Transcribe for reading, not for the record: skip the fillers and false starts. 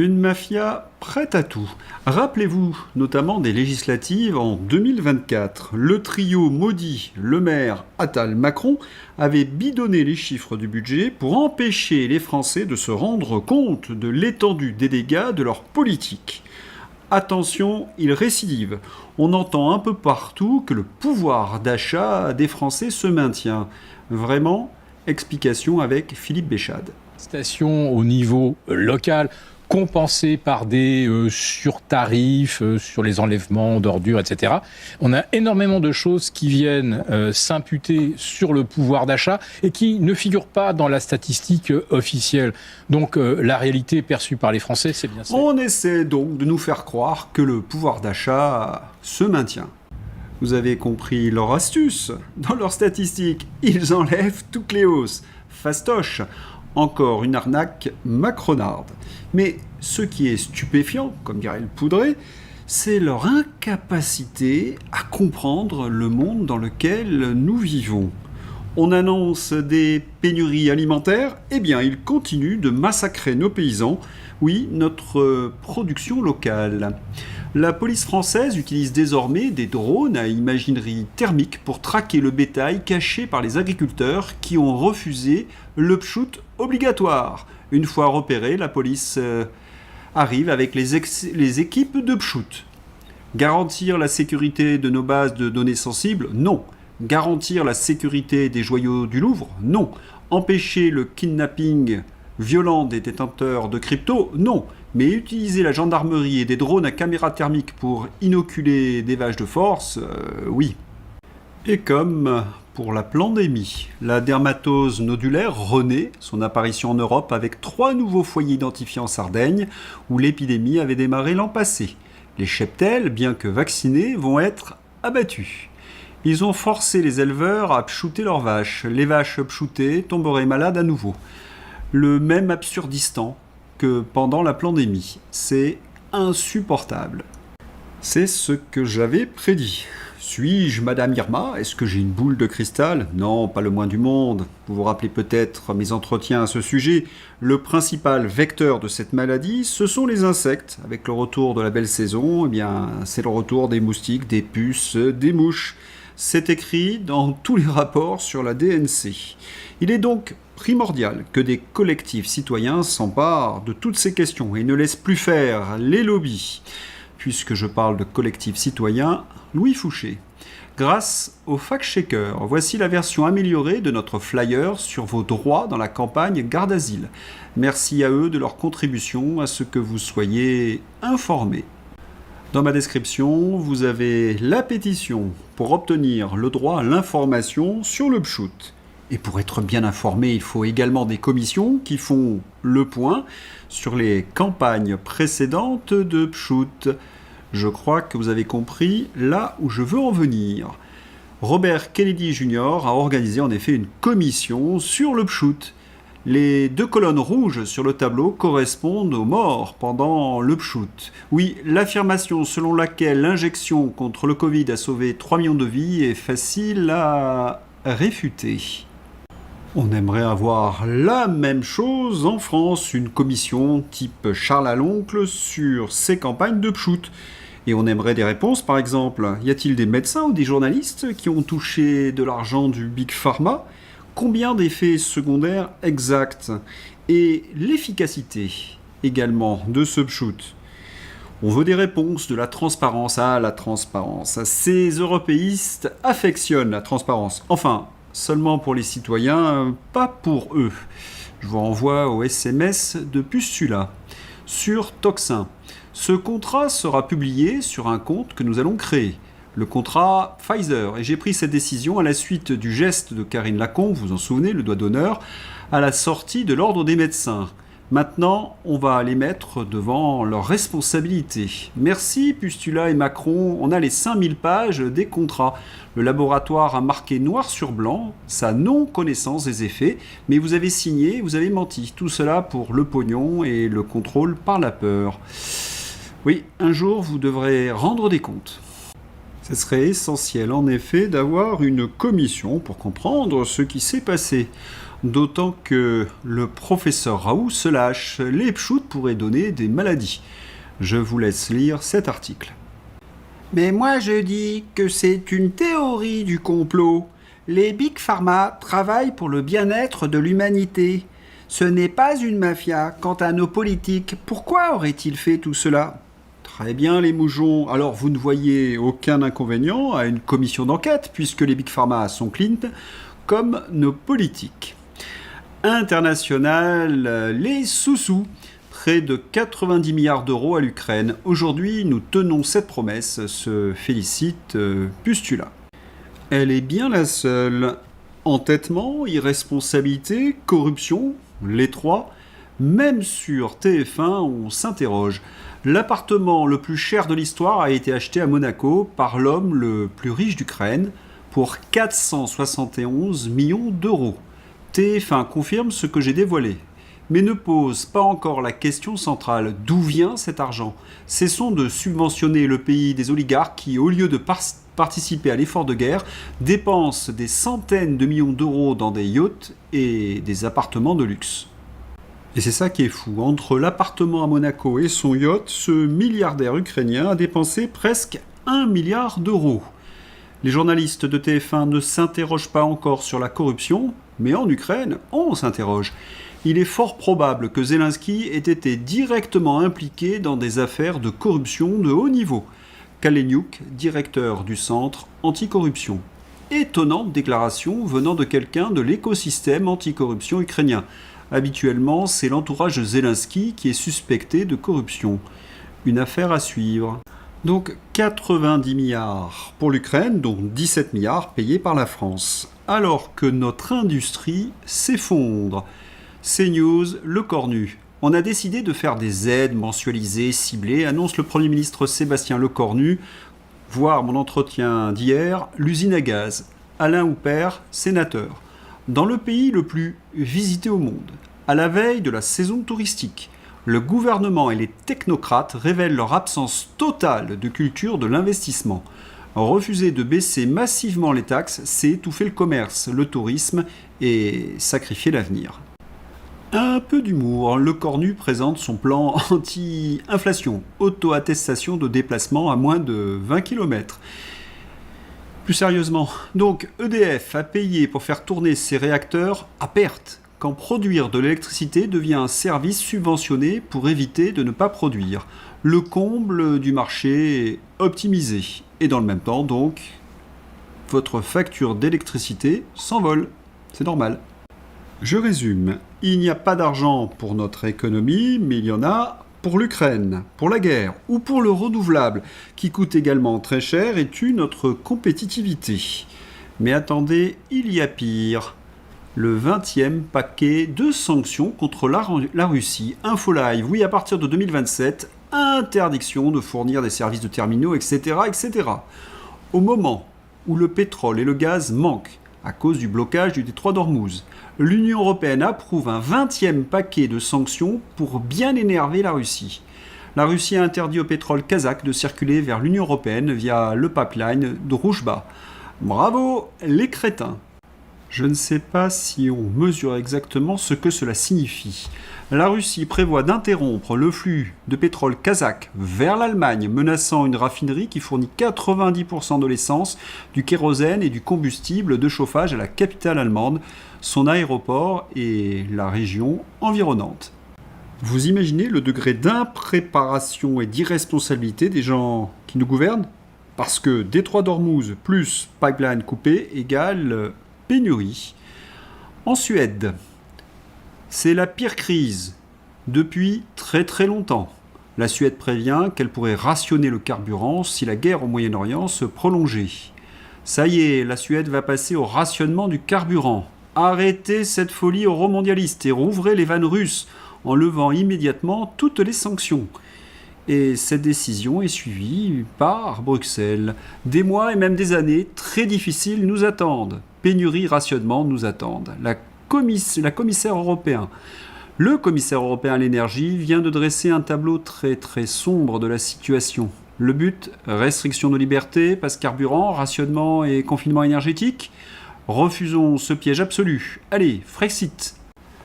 Une mafia prête à tout. Rappelez-vous notamment des législatives en 2024. Le trio maudit Le Maire, Attal, Macron avait bidonné les chiffres du budget pour empêcher les Français de se rendre compte de l'étendue des dégâts de leur politique. Attention, ils récidivent. On entend un peu partout que le pouvoir d'achat des Français se maintient. Vraiment, explication avec Philippe Béchade. Stations au niveau local, compensées par des surtarifs sur les enlèvements d'ordures, etc. On a énormément de choses qui viennent s'imputer sur le pouvoir d'achat et qui ne figurent pas dans la statistique officielle. Donc la réalité perçue par les Français, c'est bien ça. On essaie donc de nous faire croire que le pouvoir d'achat se maintient. Vous avez compris leur astuce. Dans leurs statistiques, ils enlèvent toutes les hausses. Fastoche. Encore une arnaque macronarde. Mais ce qui est stupéfiant, comme dirait le Poudré, c'est leur incapacité à comprendre le monde dans lequel nous vivons. On annonce des pénuries alimentaires, eh bien ils continuent de massacrer nos paysans, oui, notre production locale. La police française utilise désormais des drones à imagerie thermique pour traquer le bétail caché par les agriculteurs qui ont refusé le pchout obligatoire. Une fois repéré, la police arrive avec les équipes de pchout. Garantir la sécurité de nos bases de données sensibles? Non. Garantir la sécurité des joyaux du Louvre? Non. Empêcher le kidnapping violent des détenteurs de crypto? Non. Mais utiliser la gendarmerie et des drones à caméra thermique pour inoculer des vaches de force, oui. Et comme pour la pandémie, la dermatose nodulaire renaît, son apparition en Europe avec 3 nouveaux foyers identifiés en Sardaigne, où l'épidémie avait démarré l'an passé. Les cheptels, bien que vaccinés, vont être abattus. Ils ont forcé les éleveurs à pchouter leurs vaches. Les vaches pchoutées tomberaient malades à nouveau. Le même absurdistan que pendant la pandémie. C'est insupportable. C'est ce que j'avais prédit. Suis-je Madame Irma? Est-ce que j'ai une boule de cristal? Non, pas le moins du monde. Vous vous rappelez peut-être mes entretiens à ce sujet. Le principal vecteur de cette maladie, ce sont les insectes. Avec le retour de la belle saison, eh bien, c'est le retour des moustiques, des puces, des mouches. C'est écrit dans tous les rapports sur la DNC. Il est donc primordial que des collectifs citoyens s'emparent de toutes ces questions et ne laissent plus faire les lobbies. Puisque je parle de collectifs citoyens, Louis Fouché. Grâce au fact-checker, voici la version améliorée de notre flyer sur vos droits dans la campagne Garde Asile. Merci à eux de leur contribution à ce que vous soyez informés. Dans ma description, vous avez la pétition pour obtenir le droit à l'information sur le pchout. Et pour être bien informé, il faut également des commissions qui font le point sur les campagnes précédentes de pchout. Je crois que vous avez compris là où je veux en venir. Robert Kennedy Jr. a organisé en effet une commission sur le pchout. Les 2 colonnes rouges sur le tableau correspondent aux morts pendant le pchout. Oui, l'affirmation selon laquelle l'injection contre le Covid a sauvé 3 millions de vies est facile à réfuter. On aimerait avoir la même chose en France, une commission type Charles à l'oncle sur ces campagnes de pchout. Et on aimerait des réponses, par exemple, y a-t-il des médecins ou des journalistes qui ont touché de l'argent du Big Pharma? Combien d'effets secondaires exacts? Et l'efficacité également de ce pchout? On veut des réponses, de la transparence. Ah, la transparence. Ces européistes affectionnent la transparence. Enfin, seulement pour les citoyens, pas pour eux. Je vous renvoie au SMS de Pustula. Sur Toxin. Ce contrat sera publié sur un compte que nous allons créer. Le contrat Pfizer. Et j'ai pris cette décision à la suite du geste de Karine Lacombe, vous vous en souvenez, le doigt d'honneur, à la sortie de l'ordre des médecins. Maintenant, on va les mettre devant leurs responsabilités. Merci Pustula et Macron, on a les 5000 pages des contrats. Le laboratoire a marqué noir sur blanc sa non-connaissance des effets, mais vous avez signé, vous avez menti. Tout cela pour le pognon et le contrôle par la peur. Oui, un jour vous devrez rendre des comptes. Ce serait essentiel en effet d'avoir une commission pour comprendre ce qui s'est passé. D'autant que le professeur Raoult se lâche, les pchoutes pourraient donner des maladies. Je vous laisse lire cet article. Mais moi je dis que c'est une théorie du complot. Les Big Pharma travaillent pour le bien-être de l'humanité. Ce n'est pas une mafia. Quant à nos politiques, pourquoi auraient-ils fait tout cela ? Très bien les moujons, alors vous ne voyez aucun inconvénient à une commission d'enquête puisque les Big Pharma sont clean comme nos politiques. International, les sous-sous. Près de 90 milliards d'euros à l'Ukraine. Aujourd'hui, nous tenons cette promesse, se félicite Pustula. Elle est bien la seule. Entêtement, irresponsabilité, corruption, les trois. Même sur TF1, on s'interroge. L'appartement le plus cher de l'histoire a été acheté à Monaco par l'homme le plus riche d'Ukraine pour 471 millions d'euros. TF1 confirme ce que j'ai dévoilé, mais ne pose pas encore la question centrale. D'où vient cet argent ? Cessons de subventionner le pays des oligarques qui, au lieu de participer à l'effort de guerre, dépensent des centaines de millions d'euros dans des yachts et des appartements de luxe. Et c'est ça qui est fou. Entre l'appartement à Monaco et son yacht, ce milliardaire ukrainien a dépensé presque 1 milliard d'euros. Les journalistes de TF1 ne s'interrogent pas encore sur la corruption, mais en Ukraine, on s'interroge. Il est fort probable que Zelensky ait été directement impliqué dans des affaires de corruption de haut niveau. Kaleniuk, directeur du centre anticorruption. Étonnante déclaration venant de quelqu'un de l'écosystème anticorruption ukrainien. Habituellement, c'est l'entourage de Zelensky qui est suspecté de corruption. Une affaire à suivre. Donc 90 milliards pour l'Ukraine, dont 17 milliards payés par la France. Alors que notre industrie s'effondre. CNews, le Cornu. On a décidé de faire des aides mensualisées, ciblées, annonce le Premier ministre Sébastien Lecornu. Voir mon entretien d'hier, l'usine à gaz. Alain Houpert, sénateur. Dans le pays le plus visité au monde, à la veille de la saison touristique, le gouvernement et les technocrates révèlent leur absence totale de culture de l'investissement. Refuser de baisser massivement les taxes, c'est étouffer le commerce, le tourisme et sacrifier l'avenir. Un peu d'humour, le Cornu présente son plan anti-inflation, auto-attestation de déplacement à moins de 20 km. Plus sérieusement, donc EDF a payé pour faire tourner ses réacteurs à perte, quand produire de l'électricité devient un service subventionné pour éviter de ne pas produire. Le comble du marché optimisé. Et dans le même temps, donc, votre facture d'électricité s'envole. C'est normal. Je résume. Il n'y a pas d'argent pour notre économie, mais il y en a pour l'Ukraine, pour la guerre ou pour le renouvelable, qui coûte également très cher et tue notre compétitivité. Mais attendez, il y a pire. Le 20e paquet de sanctions contre la Russie. Infolive, oui, à partir de 2027, interdiction de fournir des services de terminaux, etc., etc. Au moment où le pétrole et le gaz manquent, à cause du blocage du détroit d'Ormuz, l'Union européenne approuve un 20e paquet de sanctions pour bien énerver la Russie. La Russie a interdit au pétrole kazakh de circuler vers l'Union européenne via le pipeline Druzhba. Bravo, les crétins! Je ne sais pas si on mesure exactement ce que cela signifie. La Russie prévoit d'interrompre le flux de pétrole kazakh vers l'Allemagne, menaçant une raffinerie qui fournit 90% de l'essence, du kérosène et du combustible de chauffage à la capitale allemande, son aéroport et la région environnante. Vous imaginez le degré d'impréparation et d'irresponsabilité des gens qui nous gouvernent ? Parce que détroit d'Ormuz plus pipeline coupé égale pénurie. En Suède, c'est la pire crise depuis très très longtemps. La Suède prévient qu'elle pourrait rationner le carburant si la guerre au Moyen-Orient se prolongeait. Ça y est, la Suède va passer au rationnement du carburant. Arrêtez cette folie euromondialiste et rouvrez les vannes russes en levant immédiatement toutes les sanctions. Et cette décision est suivie par Bruxelles. Des mois et même des années très difficiles nous attendent. Pénurie, rationnement nous attendent. Le commissaire européen à l'énergie vient de dresser un tableau très très sombre de la situation. Le but, restriction de liberté, passe carburant, rationnement et confinement énergétique. Refusons ce piège absolu. Allez, Frexit.